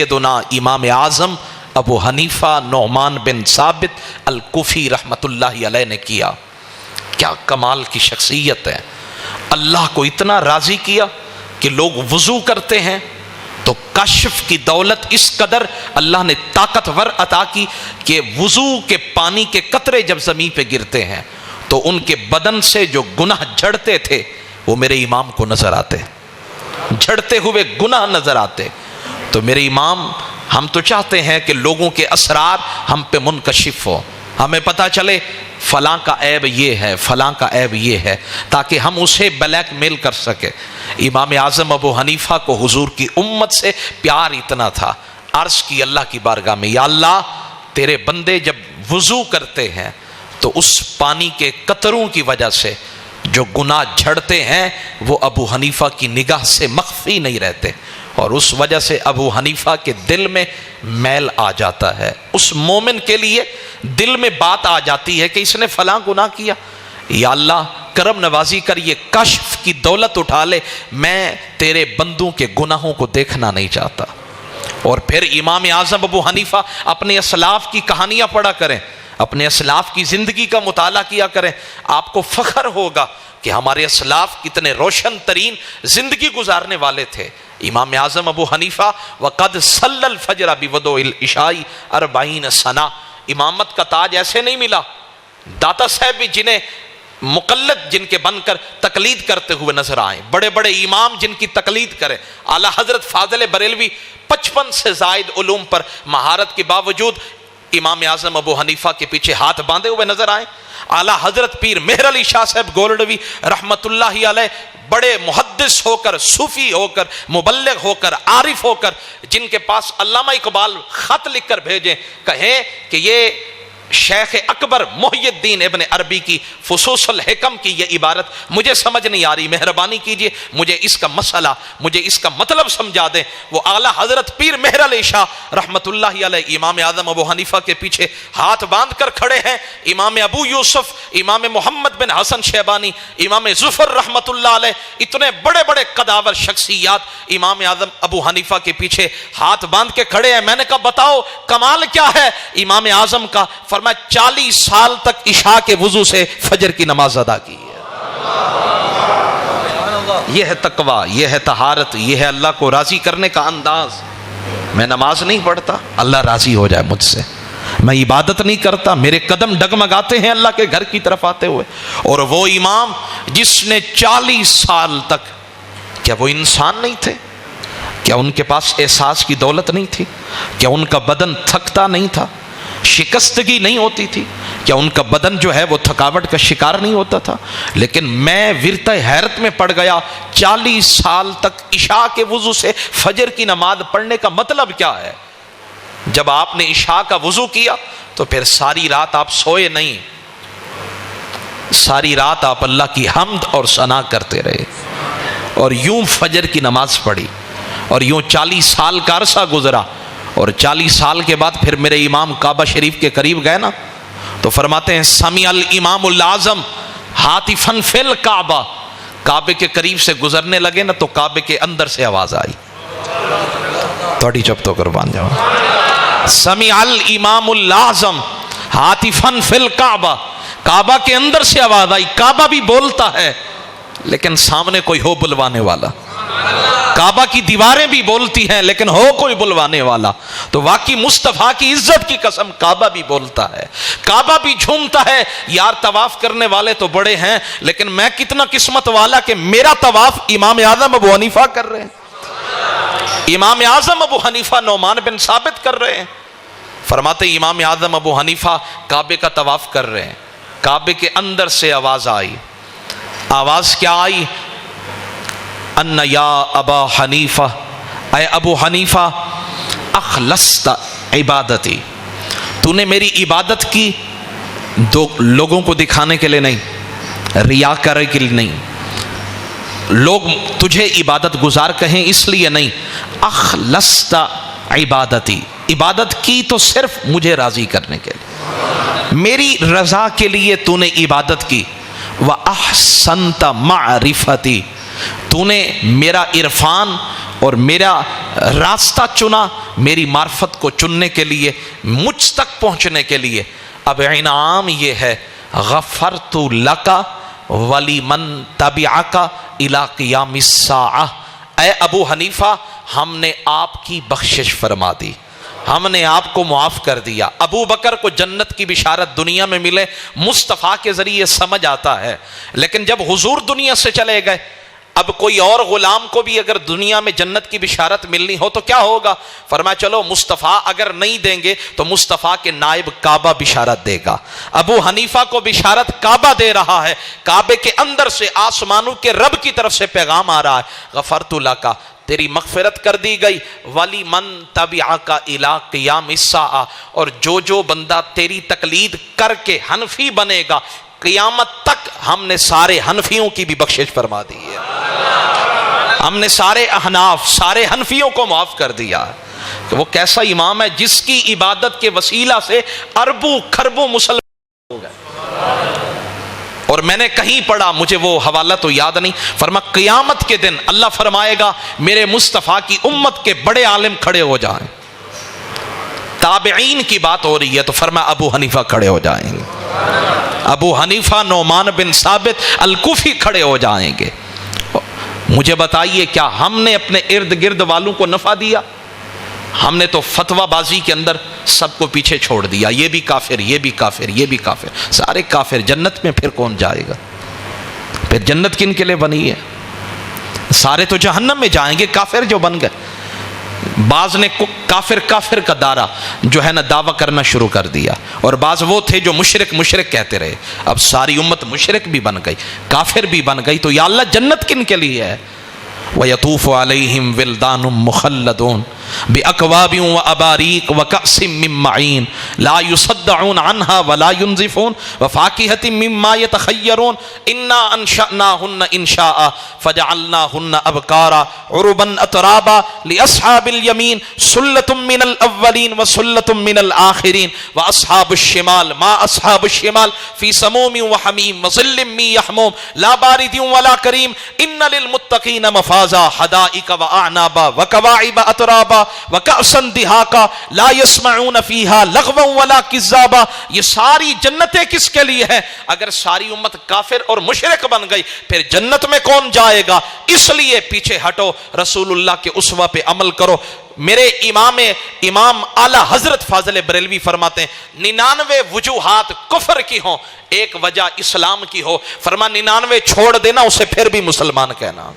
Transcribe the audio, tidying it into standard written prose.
سیدنا امام اعظم ابو حنیفہ نعمان بن ثابت الکوفی رحمت اللہ علیہ نے کیا. کیا کمال کی شخصیت ہے. اللہ کو اتنا راضی کیا کہ لوگ وضو کرتے ہیں تو کشف کی دولت اس قدر اللہ نے طاقتور عطا کی کہ وضو کے پانی کے قطرے جب زمین پہ گرتے ہیں تو ان کے بدن سے جو گناہ جھڑتے تھے وہ میرے امام کو نظر آتے, جھڑتے ہوئے گناہ نظر آتے. تو میرے امام, ہم تو چاہتے ہیں کہ لوگوں کے اسرار ہم پہ منکشف ہو, ہمیں پتہ چلے فلاں کا عیب یہ ہے, فلاں کا عیب یہ ہے, تاکہ ہم اسے بلیک میل کر سکے. امام اعظم ابو حنیفہ کو حضور کی امت سے پیار اتنا تھا, عرض کی اللہ کی بارگاہ میں, یا اللہ تیرے بندے جب وضو کرتے ہیں تو اس پانی کے قطروں کی وجہ سے جو گناہ جھڑتے ہیں وہ ابو حنیفہ کی نگاہ سے مخفی نہیں رہتے, اور اس وجہ سے ابو حنیفہ کے دل میں میل آ جاتا ہے. اس مومن کے لیے دل میں بات آ جاتی ہے کہ اس نے فلاں گناہ کیا, یا اللہ کرم نوازی کر یہ کشف کی دولت اٹھا لے, میں تیرے بندوں کے گناہوں کو دیکھنا نہیں چاہتا. اور پھر امام اعظم ابو حنیفہ اپنے اسلاف کی کہانیاں پڑھا کریں, اپنے اسلاف کی زندگی کا مطالعہ کیا کریں, آپ کو فخر ہوگا کہ ہمارے اسلاف کتنے روشن ترین زندگی گزارنے والے تھے. امام اعظم ابو حنیفہ وقد صلی الفجر بوضوء العشاء 40 سنہ, امامت کا تاج ایسے نہیں ملا. داتا صاحب بھی جنہیں مقلد جن کے بن کر تقلید کرتے ہوئے نظر آئیں, بڑے بڑے امام جن کی تقلید کریں, اعلیٰ حضرت فاضل بریلوی 55 سے زائد علوم پر مہارت کے باوجود امام اعظم ابو حنیفہ کے پیچھے ہاتھ باندھے ہوئے نظر آئیں. اعلیٰ حضرت پیر مہر علی شاہ صاحب گولڈوی رحمت اللہ علیہ بڑے محدث ہو کر, صوفی ہو کر, مبلغ ہو کر, عارف ہو کر, جن کے پاس علامہ اقبال خط لکھ کر بھیجیں, کہیں کہ یہ شیخ اکبر محی الدین ابن عربی کی فصوص الحکم کی یہ عبارت مجھے سمجھ نہیں آ رہی, مہربانی کیجئے مجھے اس کا مسئلہ, مجھے اس کا مطلب سمجھا دیں. وہ اعلیٰ حضرت پیر مہر علی شاہ رحمت اللہ علیہ امام اعظم ابو حنیفہ کے پیچھے ہاتھ باندھ کر کھڑے ہیں. امام ابو یوسف, امام محمد بن حسن شیبانی, امام ظفر رحمت اللہ علیہ, اتنے بڑے بڑے قداور شخصیات امام اعظم ابو حنیفہ کے پیچھے ہاتھ باندھ کے کھڑے ہیں. میں نے کہا بتاؤ کمال کیا ہے امام اعظم کا؟ میں 40 سال تک عشاء کے وضو سے فجر کی نماز ادا کی ہے. یہ ہے تقویٰ, یہ ہے طہارت, یہ ہے اللہ کو راضی کرنے کا انداز. میں نماز نہیں پڑھتا اللہ راضی ہو جائے مجھ سے, میں عبادت نہیں کرتا میرے قدم ڈگمگاتے ہیں اللہ کے گھر کی طرف آتے ہوئے. اور وہ امام جس نے 40 سال تک, کیا وہ انسان نہیں تھے؟ کیا ان کے پاس احساس کی دولت نہیں تھی؟ کیا ان کا بدن تھکتا نہیں تھا, شکستگی نہیں ہوتی تھی؟ کیا ان کا بدن جو ہے وہ تھکاوٹ کا شکار نہیں ہوتا تھا؟ لیکن میں ورطہ حیرت میں پڑ گیا, 40 سال تک عشاء کے وضو سے فجر کی نماز پڑھنے کا مطلب کیا ہے؟ جب آپ نے عشاء کا وضو کیا تو پھر ساری رات آپ سوئے نہیں, ساری رات آپ اللہ کی حمد اور ثنا کرتے رہے, اور یوں فجر کی نماز پڑھی, اور یوں 40 سال کا عرصہ گزرا. اور 40 سال کے بعد پھر میرے امام کعبہ شریف کے قریب گئے نا, تو فرماتے ہیں سمیع الامام الاعظم ہاتفا فی الکعبہ, کعبے کے قریب سے گزرنے لگے نا تو کعبے کے اندر سے آواز آئی. تھوڑی چپ تو قربان جاؤ. سمیع الامام الاعظم ہاتفا فی الکعبہ, کعبہ کے اندر سے آواز آئی. کعبہ بھی بولتا ہے لیکن سامنے کوئی ہو بلوانے والا, کعبہ کی دیواریں بھی بولتی ہیں لیکن ہو کوئی بلوانے والا. تو واقعی مصطفیٰ کی عزت کی قسم کعبہ بھی بولتا ہے, کعبہ بھی جھومتا ہے. یار طواف کرنے والے تو بڑے ہیں لیکن میں کتنا قسمت والا کہ میرا طواف امام اعظم ابو حنیفہ کر رہے ہیں, امام اعظم ابو حنیفہ نعمان بن ثابت کر رہے ہیں. فرماتے امام اعظم ابو حنیفہ کعبے کا طواف کر رہے ہیں, کعبے کے اندر سے آواز آئی. آواز کیا آئی؟ ان یا ابا حنیفہ, اے ابو حنیفہ, اخلصت عبادتی, تو نے میری عبادت کی دو لوگوں کو دکھانے کے لیے نہیں, ریا کرنے کے لیے نہیں, لوگ تجھے عبادت گزار کہیں اس لیے نہیں. اخلصت عبادتی, عبادت کی تو صرف مجھے راضی کرنے کے لیے, میری رضا کے لیے تو نے عبادت کی. وَأَحْسَنْتَ مَعْرِفَتِي, تو نے میرا عرفان اور میرا راستہ چنا میری معرفت کو چننے کے لیے، مجھ تک پہنچنے کے لیے۔ اب انعام یہ ہے غفرت لک ولمن تبعک الی قیام الساعہ، اے ابو حنیفہ ہم نے آپ کی بخشش فرما دی، ہم نے آپ کو معاف کر دیا۔ ابو بکر کو جنت کی بشارت دنیا میں ملے مصطفیٰ کے ذریعے سمجھ آتا ہے، لیکن جب حضور دنیا سے چلے گئے، اب کوئی اور غلام کو بھی اگر دنیا میں جنت کی بشارت ملنی ہو تو کیا ہوگا؟ فرمایا چلو مصطفیٰ اگر نہیں دیں گے تو مصطفیٰ کے نائب کعبہ بشارت دے گا۔ ابو حنیفہ کو بشارت کعبہ دے رہا ہے، کعبے کے اندر سے آسمانوں کے رب کی طرف سے پیغام آ رہا ہے، غفرت لک، تیری مغفرت کر دی گئی، ولی من تبعک الی قیام الساعہ، اور جو بندہ تیری تقلید کر کے حنفی بنے گا قیامت تک ہم نے سارے حنفیوں کی بھی بخشش فرما دی ہے، ہم نے سارے احناف سارے حنفیوں کو معاف کر دیا۔ کہ وہ کیسا امام ہے جس کی عبادت کے وسیلہ سے اربوں کھربوں مسلمان ہو گئے۔ اور میں نے کہیں پڑھا، مجھے وہ حوالہ تو یاد نہیں، فرما قیامت کے دن اللہ فرمائے گا میرے مصطفیٰ کی امت کے بڑے عالم کھڑے ہو جائیں، تابعین کی بات ہو رہی ہے تو فرما ابو حنیفہ کھڑے ہو جائیں گے، ابو حنیفہ نعمان بن ثابت الکوفی کھڑے ہو جائیں گے۔ مجھے بتائیے کیا ہم نے اپنے ارد گرد والوں کو نفع دیا؟ ہم نے تو فتویٰ بازی کے اندر سب کو پیچھے چھوڑ دیا، یہ بھی کافر، یہ بھی کافر، یہ بھی کافر، سارے کافر، جنت میں پھر کون جائے گا؟ پھر جنت کن کے لیے بنی ہے؟ سارے تو جہنم میں جائیں گے کافر جو بن گئے۔ بعض نے کافر کا دارہ جو ہے نا دعویٰ کرنا شروع کر دیا، اور بعض وہ تھے جو مشرک کہتے رہے، اب ساری امت مشرک بھی بن گئی، کافر بھی بن گئی، تو یا اللہ جنت کن کے لیے ہے؟ وَيَطُوفُ عَلَيْهِمْ وِلْدَانٌ مُخَلَّدُونَ بِأَكْوَابٍ وَأَبَارِيقَ وَكَأْسٍ مِّن مَّعِينٍ لَا يُصَدَّعُونَ عَنْهَا وَلَا يُنزِفُونَ وَفَاكِهَةٍ مِّمَّا يَتَخَيَّرُونَ إِنَّا أَنشَأْنَاهُنَّ إِنشَاءً فَجَعَلْنَاهُنَّ أَبْكَارًا عُرُبًا أَتْرَابًا لِأَصْحَابِ الْيَمِينِ سُلَّةٌ مِّنَ الْأَوَّلِينَ وَسُلَّةٌ مِّنَ الْآخِرِينَ وَأَصْحَابُ الشِّمَالِ مَا أَصْحَابُ الشِّمَالِ فِي سَمُومٍ وَحَمِيمٍ وَظِلٍّ مِّن يَحْمُومٍ لَا بَارِدٍ وَلَا كَرِيمٍ إِنَّ لِلْمُتَّقِينَ مَفَازًا حدائق وأعنابا وكواعب أترابا وكأسا دهاقا لا يسمعون فيها لغوا ولا كذابا۔ یہ ساری جنتیں کس کے لیے ہیں؟ اگر ساری امت کافر اور مشرک بن گئی پھر جنت میں کون جائے گا؟ اس لیے پیچھے ہٹو، رسول اللہ کے اسوہ پہ عمل کرو۔ میرے امام اعلی حضرت فاضل بریلوی فرماتے ہیں 99 وجوہات کفر کی ہوں، ایک وجہ اسلام کی ہو، فرما 99 چھوڑ دینا اسے پھر بھی مسلمان کہنا۔